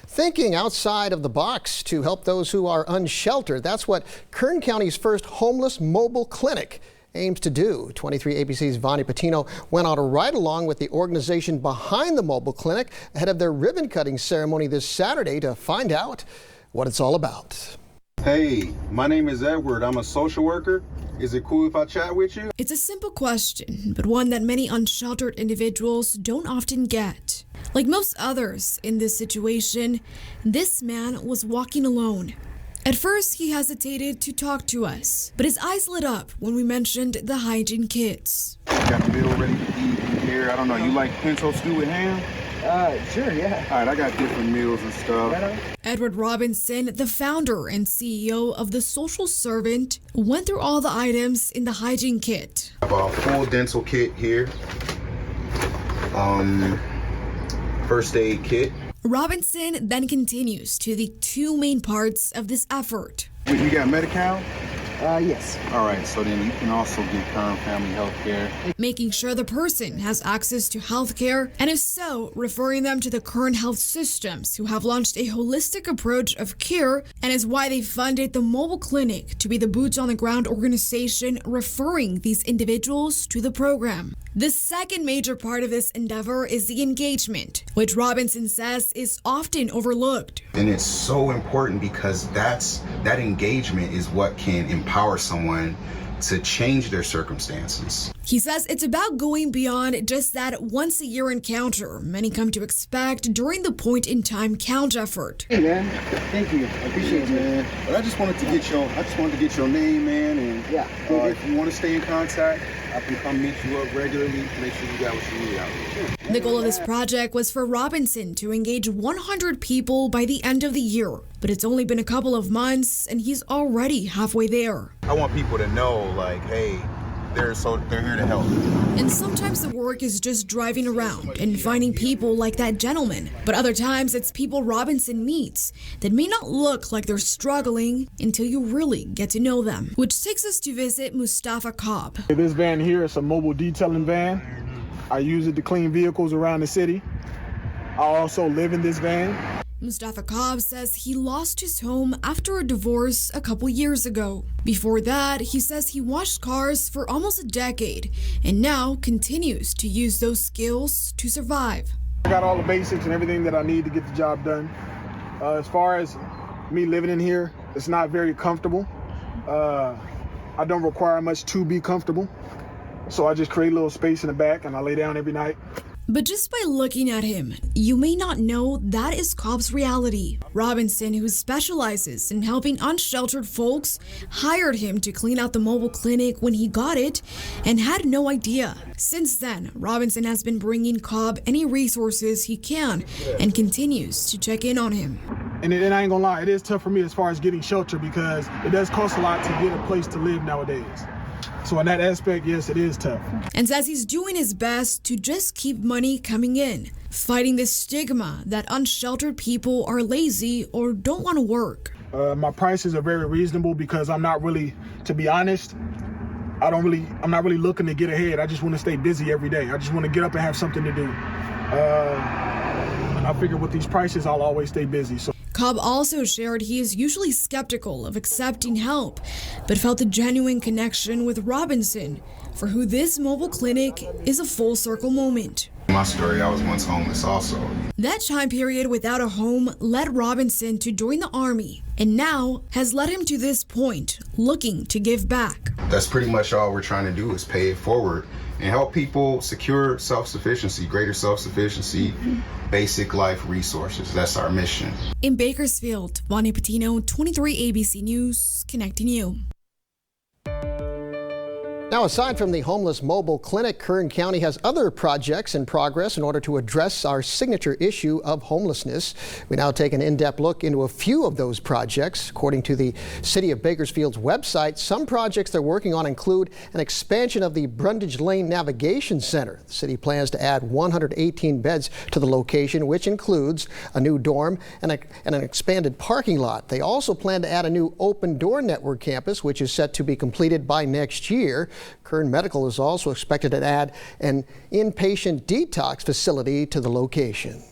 thinking outside of the box to help those who are unsheltered. That's what Kern County's first homeless mobile clinic aims to do. 23 ABC's Vonnie Patino went on a ride-along with the organization behind the mobile clinic ahead of their ribbon-cutting ceremony this Saturday to find out what it's all about. Hey, my name is Edward. I'm a social worker. Is it cool if I chat with you? It's a simple question, but one that many unsheltered individuals don't often get. Like most others in this situation, this man was walking alone. At first, he hesitated to talk to us, but his eyes lit up when we mentioned the hygiene kits. Got the meal ready to eat here. I don't know, you like pinto stew with ham? Sure, yeah. All right, I got different meals and stuff. Edward Robinson, the founder and CEO of The Social Servant, went through all the items in the hygiene kit. I have a full dental kit here. First aid kit. Robinson then continues to the two main parts of this effort. You got Medi-Cal? Yes. All right, so then you can also get Kern Family Health Care. Making sure the person has access to health care, and if so, referring them to the Kern Health Systems, who have launched a holistic approach of care, and is why they funded the mobile clinic to be the boots-on-the-ground organization referring these individuals to the program. The second major part of this endeavor is the engagement, which Robinson says is often overlooked. And it's so important because that engagement is what can empower someone to change their circumstances. He says it's about going beyond just that once-a-year encounter many come to expect during the point-in-time count effort. Hey, man. Thank you. I appreciate it, man. But I just wanted to get your name, man, and Yeah. if you want to stay in contact, I can come meet you up regularly. Make sure you got what you need out here. The goal of this project was for Robinson to engage 100 people by the end of the year, but it's only been a couple of months and he's already halfway there. I want people to know, like, hey, they're here to help. And sometimes the work is just driving around and finding people like that gentleman. But other times it's people Robinson meets that may not look like they're struggling until you really get to know them. Which takes us to visit Mustafa Cobb. This van here is a mobile detailing van. I use it to clean vehicles around the city. I also live in this van. Mustafa Cobb says he lost his home after a divorce a couple years ago. Before that, he says he washed cars for almost a decade and now continues to use those skills to survive. I got all the basics and everything that I need to get the job done. As far as me living in here, it's not very comfortable. I don't require much to be comfortable. So I just create a little space in the back and I lay down every night. But just by looking at him, you may not know that is Cobb's reality. Robinson, who specializes in helping unsheltered folks, hired him to clean out the mobile clinic when he got it and had no idea. Since then, Robinson has been bringing Cobb any resources he can and continues to check in on him. And I ain't gonna lie, it is tough for me as far as getting shelter because it does cost a lot to get a place to live nowadays. So in that aspect, yes, it is tough. And says he's doing his best to just keep money coming in, fighting this stigma that unsheltered people are lazy or don't want to work. My prices are very reasonable because I'm not really, to be honest, I'm not really looking to get ahead. I just want to stay busy every day. I just want to get up and have something to do. I figure with these prices, I'll always stay busy. So. Cobb also shared he is usually skeptical of accepting help, but felt a genuine connection with Robinson, for who this mobile clinic is a full circle moment. My story, I was once homeless also. That time period without a home led Robinson to join the Army, and now has led him to this point, looking to give back. That's pretty much all we're trying to do is pay it forward and help people secure self-sufficiency, greater self-sufficiency, basic life resources. That's our mission. In Bakersfield, Vonnie Patino, 23 ABC News, connecting you. Now, aside from the homeless mobile clinic, Kern County has other projects in progress in order to address our signature issue of homelessness. We now take an in-depth look into a few of those projects. According to the City of Bakersfield's website, some projects they're working on include an expansion of the Brundage Lane Navigation Center. The city plans to add 118 beds to the location, which includes a new dorm and an expanded parking lot. They also plan to add a new open door network campus, which is set to be completed by next year. Kern Medical is also expected to add an inpatient detox facility to the location.